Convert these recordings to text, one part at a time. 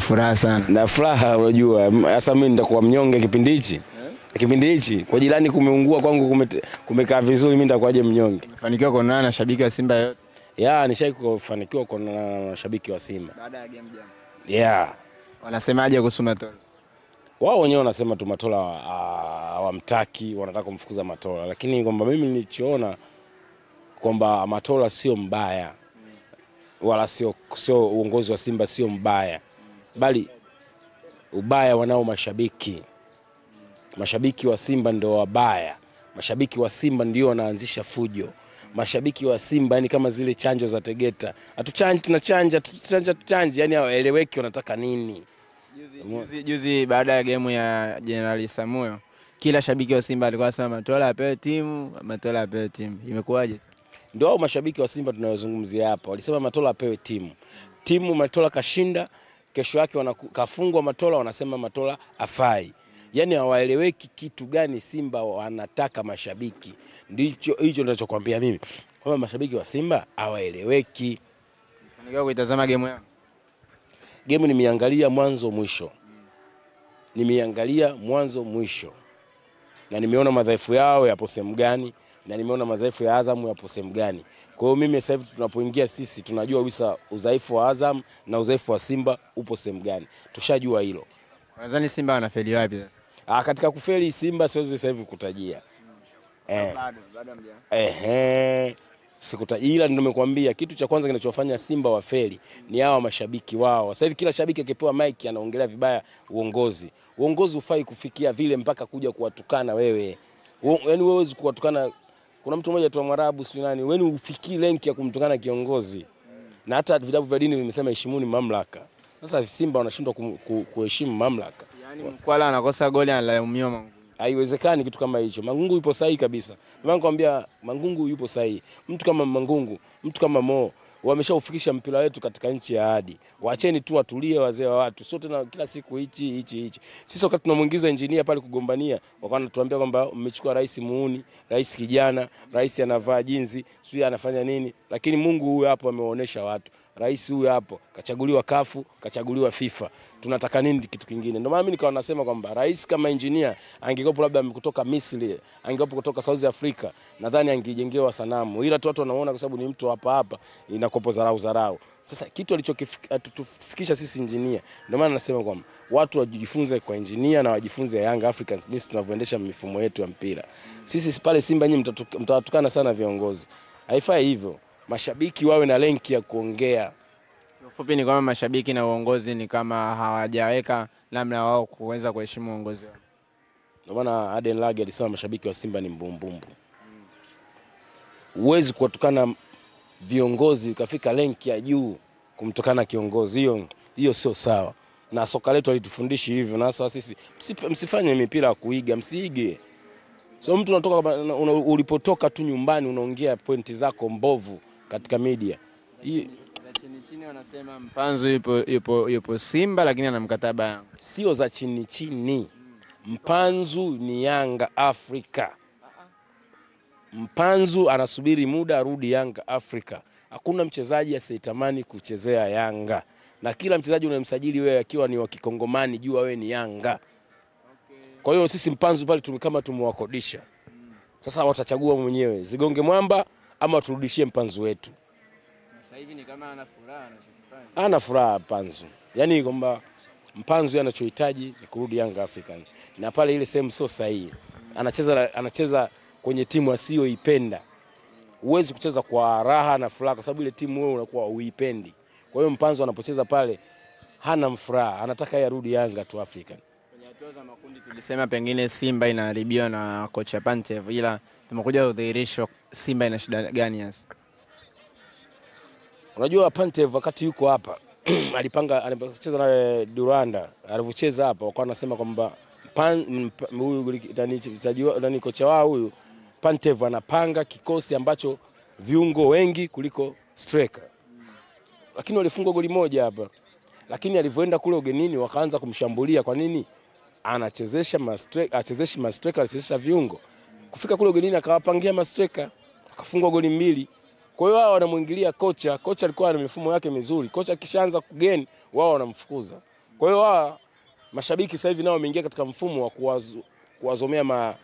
furaha sana. Na furaha unajua. Sasa mimi nitakuwa mnyonge kipindi hichi. Kipindi hichi kwa jirani kumeungua kwangu kumekaa vizuri, mimi nitakuwaje mnyonge? Umefanikiwa kuonana na shabiki wa Simba yote? Kufanikiwa kuonana na shabiki wa Simba. Baada ya game jana. Yeah. Wanasemaje kuhusu Matola? Wao wenyewe wanasema tu Matola hawamtaki, wanataka kumfukuza Matola. Lakini kwamba mimi nilichoona kwamba Matola sio mbaya. Wala sio uongozi wa Simba sio mbaya. Bali ubaya wanao mashabiki. Mashabiki wa Simba ndio wabaya. Mashabiki wa Simba ndio wanaanzisha fujo. Mashabiki wa Simba ni kama zile chanjo za Tegeta. Hatuchanji tunachanja, tuchanje, yani hawaeleweki wanataka nini. Juzi baada ya game ya General Samuel, kila shabiki wa Simba alikuwa anasema Matola apewe timu, Matola apewe timu. Imekuwaje? Ndio hao mashabiki wa Simba tunayozungumzia hapa. Walisema Matola apewe timu. Timu Matola kashinda, kesho yake kafungwa Matola, wanasema Matola afai. Yani hawaeleweki kitu gani Simba wanataka mashabiki. Hicho ninachokuambia mimi. Kwa mashabiki wa Simba hawaeleweki. Unataka kuitazama game yao? Game nimeangalia mwanzo mwisho. Nimeangalia mwanzo mwisho. Na nimeona madhaifu yao yapo sehemu gani, na nimeona madhaifu ya Azam yapo sehemu gani. Kwa hiyo mimi sasa hivi tunapoingia sisi tunajua wisa udhaifu wa Azam na udhaifu wa Simba upo sehemu gani. Tushajua hilo. Unadhani Simba wanafeli wapi sasa? Katika kufeli Simba siwezi sasa hivi kutajia. Bado mjana. Sikutajia, ila ndio nimekuambia kitu cha kwanza kinachofanya Simba wafeli ni hao mashabiki wao. Sasa hivi kila shabiki akipewa mic anaongelea vibaya uongozi. Uongozi ufai kufikia vile mpaka kuja kuwatukana wewe. Yaani wewe huwezi kuwatukana. Kuna mtu mmoja tu wa Mwarabu si nani, wewe ufikii lenki ya kumtukana kiongozi. Na hata vitabu vya dini vimesema heshimuni mamlaka. Sasa Simba wanashindwa kuheshimu mamlaka. Yaani Mkwala anakosa goli analaumiwa Mangungu. Haiwezekani kitu kama hicho. Mangungu yupo sahihi kabisa. Mimi nakwambia Mangungu yupo sahihi. Mtu kama Mangungu, mtu kama Mo wameshaufikisha mpira wetu katika nchi ya ahadi. Waacheni tu watulie wazee wa watu. Sio tena kila siku hichi. Sisi wakati tunamuingiza engineer pale kugombania, wakawa wanatuambia kwamba mmechukua rais muuni, rais kijana, rais anavaa jinzi, sio anafanya nini. Lakini Mungu huyu hapo amewaonesha watu. Rais huyu hapo kachaguliwa kafu, kachaguliwa FIFA. Tunataka nini kitu kingine? Ndio maana mimi nikawa nasema kwamba rais kama engineer angekuwa labda kutoka Misri, angekuwa kutoka South Africa, nadhani angejengewa sanamu. Ila tu watu wanaona kwa sababu ni mtu hapa inakopo zarau. Sasa kitu alichokifikisha sisi engineer. Ndio maana nasema kwamba watu wajifunze kwa engineer na wajifunze Young Africans jinsi tunavyoendesha mifumo yetu ya mpira. Sisi pale Simba nyinyi mtawatukana sana viongozi. Haifai hivyo. Mashabiki wawe na lenki ya kuongea. Ufupi ni kwamba mashabiki na uongozi ni kama hawajaweka namna wao kuweza kuheshimu uongozi wao. Ndio maana Aden Lage alisema mashabiki wa Simba ni mbumbumbu. Huwezi kuwatukana viongozi ukafika lenki ya juu kumtukana kiongozi. Hiyo sio sawa. Na soka letu alitufundishi hivyo, na sasa sisi msifanye mipira ya kuiga, msiige. So mtu ulipotoka tu nyumbani unaongea pointi zako mbovu katika media. Chini wanasema Mpanzu yupo Simba lakini ana mkataba Yanga. Sio za chini. Mpanzu ni Yanga Afrika. Mpanzu anasubiri muda arudi Yanga Afrika. Hakuna mchezaji asiyetamani kuchezea Yanga. Na kila mchezaji unayemsajili wewe akiwa ni wa Kikongomani jua wewe ni Yanga. Kwa hiyo sisi Mpanzu pale kama tumwakodisha. Sasa watachagua mwenyewe, Zigonge Mwamba ama turudishie Mpanzu wetu. Sasa hivi ni kama ana furaha anachokifanya. Ana furaha Mpanzu. Yaani kwamba Mpanzu anachohitaji ni kurudi Young African. Na pale ile sehemu sio sahihi. Anacheza kwenye timu asiyoipenda. Huwezi kucheza kwa raha na furaha kwa sababu ile timu wewe unakuwa huipendi. Kwa hiyo Mpanzu anapocheza pale hana furaha, anataka yeye arudi Yanga tu African. Kwenye hatua za makundi tulisema pengine Simba inaharibiwa na kocha Pantev, ila tumekuja udhihirisho Simba ina shida gani hasa? Unajua Pantev wakati yuko hapa alicheza na Duranda, alivyocheza hapa wakawa wanasema kwamba huyu ndani kocha wao huyu Pantev anapanga kikosi ambacho viungo wengi kuliko striker. Lakini walifungwa goli moja hapa. Lakini alivyoenda kule ugenini wakaanza kumshambulia. Kwa nini? Anachezesha mastreka, anachezesha viungo. Kufika kule ugenini akawapangia mastreka, akafungwa goli 2. Kwa hiyo wao wanamuingilia kocha. Kocha alikuwa na mifumo yake mizuri. Kocha kishaanza kugeni, wao wanamfukuza. Kwa hiyo mashabiki sasa hivi nao wameingia katika mfumo wa kuwazomea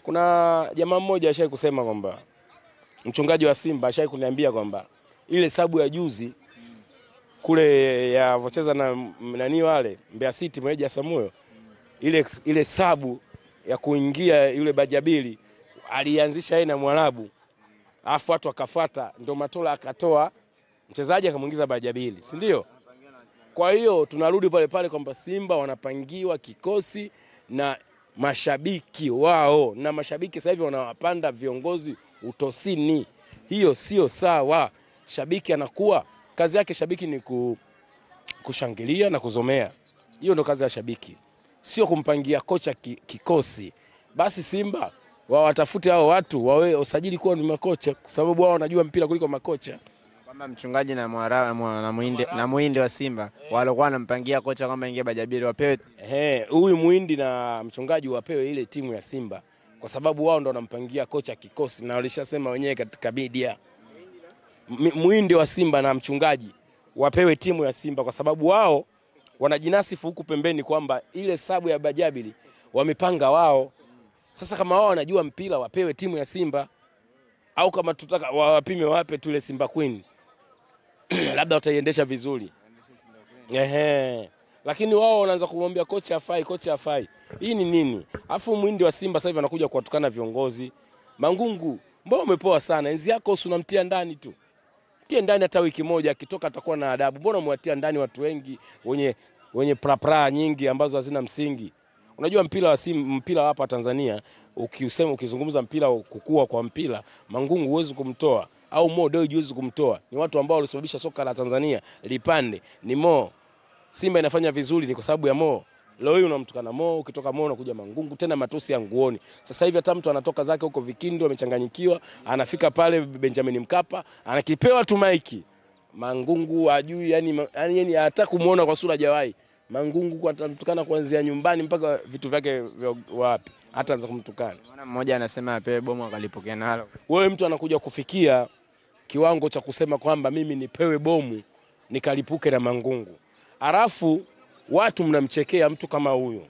kuna jamaa mmoja ashai kusema kwamba mchungaji wa Simba ashai kuniambia kwamba ile sabu ya juzi kule ya vocheza na nani wale Mbeya City Meja Samuyo, ile sabu ya kuingia yule Bajabili alianzisha yeye na Mwarabu, alafu watu akafuata, ndio Matola akatoa mchezaji akamuingiza Bajabili, si ndio? Kwa hiyo tunarudi pale pale kwamba Simba wanapangiwa kikosi na mashabiki wao, na mashabiki sasa hivi wanawapanda viongozi utosini. Hiyo sio sawa. Shabiki anakuwa kazi yake, shabiki ni kushangilia na kuzomea. Hiyo ndo kazi ya shabiki, sio kumpangia kocha kikosi. Basi Simba watafute hao watu wawe usajili kuwa ni makocha, kwa sababu wao wanajua mpira kuliko makocha. Kama mchungaji na Mwarabu na Muhindi wa Simba walikuwa wanampangia kocha kama ingie Bajabili wapewe. Huyu Muhindi na mchungaji wapewe ile timu ya Simba, kwa sababu wao ndo wanampangia kocha kikosi, na walishasema wenyewe katika media. Muhindi wa Simba na mchungaji wapewe timu ya Simba, kwa sababu wao wanajinasifu huku pembeni kwamba ile sabu ya Bajabili wamepanga wao. Sasa kama wao wanajua mpira wapewe timu ya Simba, au kama tutaka wapime wape tu ile Simba Queen labda wataiendesha vizuri. Lakini wao wanaanza kumwambia kocha afai. Hii ni nini? Alafu Muhindi wa Simba sasa hivi anakuja kuwatukana viongozi. Mangungu, mbona umepoa sana? Enzi yako unamtia ndani tu. Tie ndani hata wiki moja, akitoka atakuwa na adabu. Mbona umwatia ndani watu wengi wenye prapra nyingi ambazo hazina msingi? Unajua mpira hapa Tanzania, ukizungumza mpira, kukua kwa mpira, Mangungu huwezi kumtoa, au Mo Dewji huwezi kumtoa. Ni watu ambao walisababisha soka la Tanzania lipande, ni Mo. Simba inafanya vizuri ni kwa sababu ya Mo. Leo hii unamtukana Mo, ukitoka Mo unakuja Mangungu, tena matusi ya nguoni. Sasa hivi hata mtu anatoka zake huko Vikindu amechanganyikiwa, anafika pale Benjamin Mkapa, anakipewa tu maiki. Mangungu ajui, yani hata kumuona kwa sura hajawahi. Mangungu atamtukana kuanzia nyumbani mpaka vitu vyake wapi, hata anza kumtukana. Unaona mmoja anasema apewe bomu akalipokea nalo. Wewe mtu anakuja kufikia kiwango cha kusema kwamba mimi nipewe bomu nikalipuke na Mangungu. Alafu watu mnamchekea mtu kama huyo.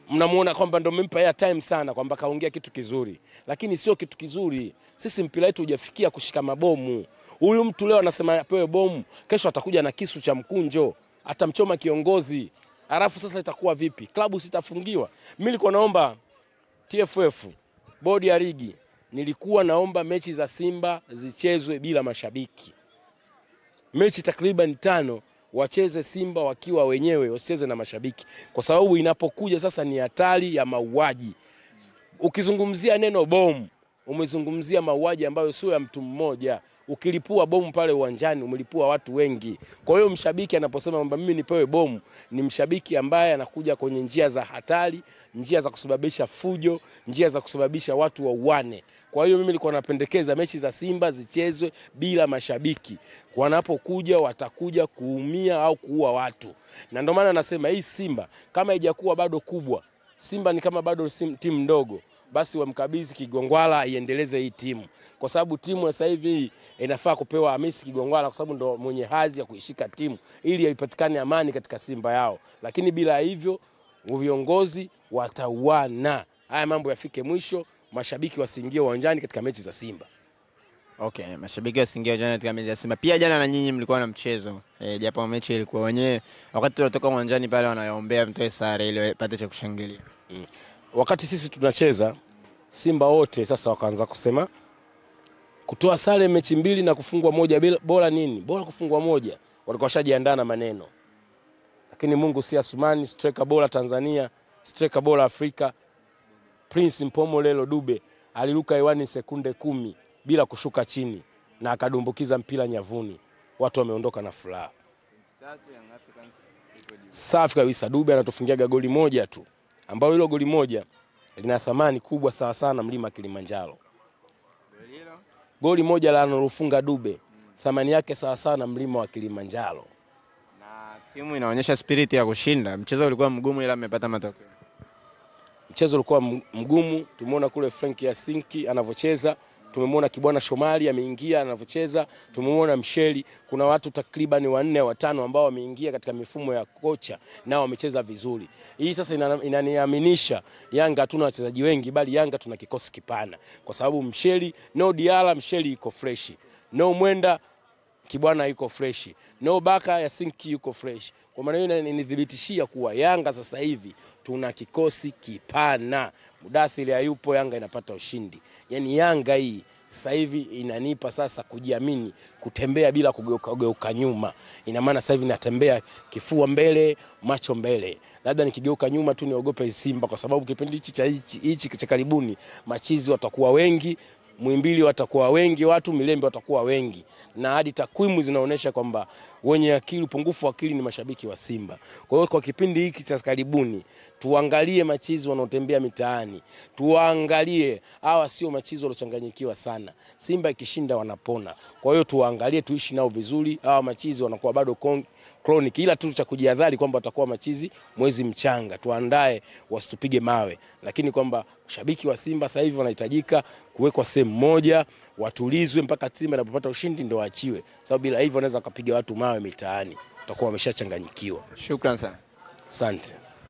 Mnamuona kwamba ndio mmempa air time sana, kwamba kaongea kitu kizuri. Lakini sio kitu kizuri. Sisi mpira wetu hujafikia kushika mabomu. Huyu mtu leo anasema apewe bomu, kesho atakuja na kisu cha mkunjo, atamchoma kiongozi. Alafu sasa itakuwa vipi? Klabu sitafungiwa. Mimi nilikuwa naomba TFF, bodi ya ligi, nilikuwa naomba mechi za Simba zichezwe bila mashabiki. Mechi takriban 5 wacheze Simba wakiwa wenyewe, wasicheze na mashabiki, kwa sababu inapokuja sasa ni hatari ya mauaji. Ukizungumzia neno bomu, umezungumzia mauaji ambayo sio ya mtu mmoja. Ukilipua bomu pale uwanjani umelipua watu wengi. Kwa hiyo mshabiki anaposema kwamba mimi nipewe bomu, ni mshabiki ambaye anakuja kwenye njia za hatari, njia za kusababisha fujo, njia za kusababisha watu wauane. Kwa hiyo mimi nilikuwa napendekeza mechi za Simba zichezwe bila mashabiki. Wanapokuja watakuja kuumia au kuua watu. Na ndio maana nasema hii Simba kama haijakuwa bado kubwa, Simba ni kama bado timu ndogo, basi wamkabidhi Kigongwala iendeleze hii timu. Kwa sababu timu sasa hivi inafaa kupewa Hamisi Kigongwala, kwa sababu ndo mwenye hadhi ya kuishika timu ili ipatikane amani katika Simba yao. Lakini bila hivyo viongozi watauana. Haya mambo yafike mwisho, mashabiki wasiingie uwanjani katika mechi za Simba. Okay, mashabiki wasiingie uwanjani katika mechi za Simba. Pia jana na nyinyi mlikuwa na mchezo. Japo mechi ilikuwa wenyewe wakati tunatoka uwanjani pale wanaombea mtoe sare ili pate cha kushangilia. Wakati sisi tunacheza, Simba wote sasa wakaanza kusema kutoa sare mechi 2 na kufungwa moja bora nini? Bora kufungwa moja. Walikuwa washajiandaa na maneno. Lakini Mungu si Asumani, striker bora Tanzania, striker bora Afrika, Prince Mpomolelo Dube aliruka hewani sekunde 10 bila kushuka chini na akadumbukiza mpira nyavuni. Watu wameondoka na furaha. Safi kabisa. Dube anatufungia goli moja tu, ambalo hilo goli moja lina thamani kubwa sawa sana mlima Kilimanjaro. Goli moja la analofunga Dube thamani yake sawa sana mlima wa Kilimanjaro. Na timu inaonyesha spirit ya kushinda. Mchezo ulikuwa mgumu ila amepata matokeo. Mchezo ulikuwa mgumu, tumeona kule Frank Yasinki anavocheza, tumemwona Kibwana Shomari ameingia anavyocheza, tumemwona Msheli, kuna watu takriban 4 au 5 ambao wameingia katika mifumo ya kocha nao wamecheza vizuri. Hii sasa inaniaminisha Yanga hatuna wachezaji wengi, bali Yanga tuna kikosi kipana, kwa sababu Msheli no Diala, Msheli iko fresh, no Mwenda Kibwana yuko fresh, no Baka Yasinki yuko fresh. Kwa maana hiyo inanidhibitishia kuwa Yanga sasa hivi tuna kikosi kipana. Mudathiri hayupo, Yanga inapata ushindi. Yani Yanga hii sasa hivi inanipa sasa kujiamini, kutembea bila kugeuka nyuma. Ina maana sasa hivi natembea kifua mbele, macho mbele. Labda nikigeuka nyuma tu niogope Simba, kwa sababu kipindi hichi cha karibuni machizi watakuwa wengi, Muhimbili watakuwa wengi, watu Milembe watakuwa wengi, na hadi takwimu zinaonesha kwamba wenye akili, upungufu wa akili ni mashabiki wa Simba. Kwa hiyo kwa kipindi hiki cha karibuni tuangalie machizi wanaotembea mitaani, tuangalie hawa sio machizi waliochanganyikiwa sana. Simba ikishinda wanapona, kwa hiyo tuangalie, tuishi nao vizuri. Hawa machizi wanakuwa bado chronic, ila tu cha kujihadhari kwamba watakuwa machizi mwezi mchanga, tuandae wasitupige mawe. Lakini kwamba shabiki wa Simba sasa hivi wanahitajika kuwekwa sehemu moja, watulizwe mpaka Simba inapopata ushindi ndio waachiwe, sababu bila hivyo wanaweza kupiga watu mawe mitaani, watakuwa wameshachanganyikiwa. Shukrani sana. Asante.